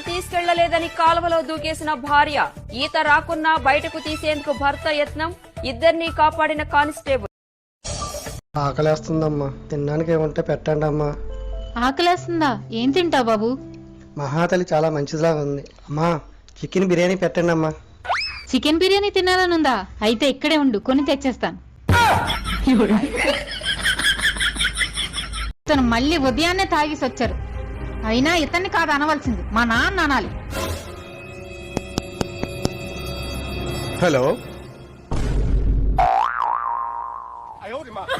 తీసుకెళ్లలేదని కాలువలో దూకేసిన భార్య. ఈత రాకున్నా బయటకు తీసేందుకు భర్త యత్నం. ఇద్దరిని కాపాడిన కానిస్టేబుల్. ఆకలేస్తుందమ్మా, తినడానికి ఏముంటే పెట్టండి అమ్మా. ఆకలేస్తుందా? ఏం తింటావు బాబు? మహాతలి చాలా మంచిదిలా ఉంది అమ్మా, చికెన్ బిర్యానీ పెట్టండి అమ్మా. చికెన్ బిర్యానీ తినాలనుందా? అయితే ఇక్కడే ఉండు, కొని తెచ్చేస్తాను. ఇతను మళ్ళీ ఉదయాన్నే తాగేసి వచ్చారు. అయినా ఇతన్ని కాదు అనవలసింది, మా నాన్న అనాలి. Hello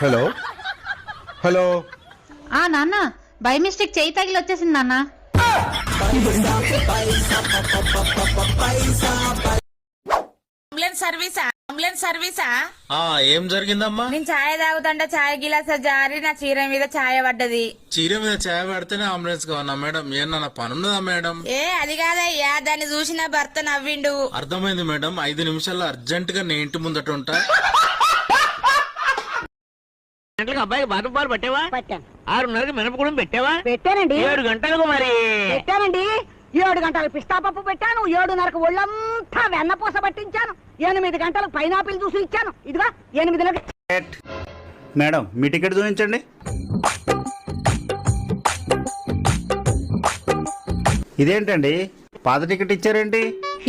hello hello. నాన్న, బై మిస్టేక్ చేయి తగిలి వచ్చేసింది నాన్న. అంబులెన్స్ సర్వీసా? ఏం జరిగిందమ్మా? నేను ఛాయ్ తాగుతుంటే ఛాయ్ గిలాస జారి నా చీర మీద ఛాయ్ పడ్డది. చీర మీద ఛాయ్ పడితేనే అంబులెన్స్ కావన్నా మేడం? ఏమన్నా పనున్నదా మేడం? అది కాదయ్యా, దాన్ని చూసి నా భర్త నవ్విండు. అర్థమైంది మేడం, 5 నిమిషాల్లో అర్జెంట్ గా నేను ఇంటి ముందట ఉంటా. అబ్బాయికి బాత్రూమ్ పాలు పట్టావా? పట్టాను. 6:30కి మినపగుడం పెట్టావా? పెట్టానండి. 7 గంటలకు మరి పెట్టానండి. 7 గంటలకు పిస్తా పప్పు పెట్టాను. 7:30కు ఒళ్ళంతా వెన్నపూస పట్టించాను. 8 గంటలకు పైనాపిల్ జ్యూస్ ఇచ్చాను. ఇదిగా 8 మేడం, మీ టికెట్ చూపించండి. ఇదేంటండి, పాత టికెట్ ఇచ్చారేంటి?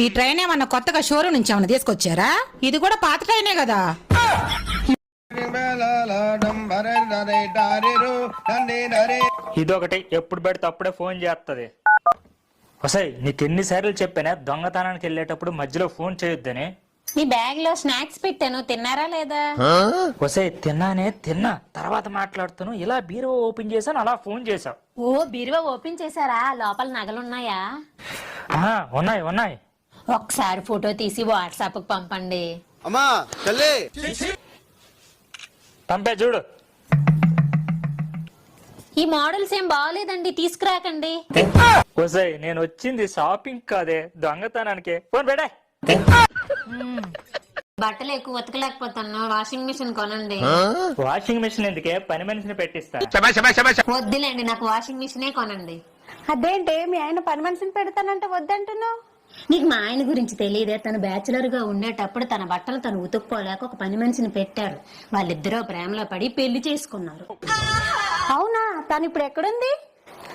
ఈ ట్రైన్ ఏమన్నా కొత్తగా షోరూమ్ నుంచి ఏమన్నా తీసుకొచ్చారా? ఇది కూడా పాత ట్రైనే కదా. ఇదొకటి ఎప్పుడు పెడితే అప్పుడే ఫోన్ చేస్తుంది. వసాయ్, నీకెన్నిసార్లు చెప్పానే దొంగతనానికి వెళ్ళేటప్పుడు మధ్యలో ఫోన్ చేయొద్దని? నీ బ్యాగ్ లో స్నాక్స్ పెట్టాను, తిన్నారా లేదా? వసాయ్, తిన్నా, తర్వాత మాట్లాడుతాను. ఇలా బీరువా ఓపెన్ చేశాను, అలా ఫోన్ చేశావు. ఓ, బీరువా ఓపెన్ చేశారా? లోపల నగలున్నాయా? ఉన్నాయి. ఒకసారి ఫోటో తీసి వాట్సాప్ కు పంపండి. అమ్మా తల్లి, పంపే చూడు. ఈ మోడల్స్ ఏం బాగోలేదండి, తీసుకురాకండి. వసాయ్, నేను వచ్చింది షాపింగ్ కాదే, దొంగతనానికి. ఫోన్ పెట్టే. బట్టలు ఎక్కువ ఉతకలేకపోతున్నా, వాషింగ్ మిషన్ కొనండి. వాషింగ్ మిషన్ ఎందుకే, పని మనిషిని పెట్టిస్తా. వద్దులేండి, నాకు వాషింగ్ మిషనే కొనండి. అదేంటే మీ ఆయన పని మనిషిని పెడతానంటే వద్దంటున్నావు? నీకు మా ఆయన గురించి తెలియదే? తను బ్యాచులర్ గా ఉండేటప్పుడు తన బట్టలు తను ఉతుక్కోలేక ఒక పని మనిషిని పెట్టారు. వాళ్ళిద్దరూ ప్రేమలో పడి పెళ్లి చేసుకున్నారు. అవునా? తను ఇప్పుడు ఎక్కడుంది?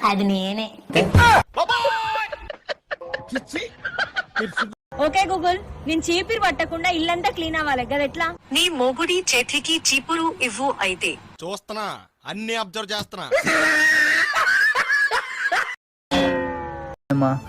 అది నేనే. ఓకే గూగుల్, నేను చీపిరి పట్టకుండా ఇల్లంతా క్లీన్ అవ్వాలి కదా, ఎట్లా? నీ మొగుడి చేతికి చీపురు ఇవ్వు. అయితే చూస్తున్నా, అన్ని అబ్జర్వ్ చేస్తున్నా.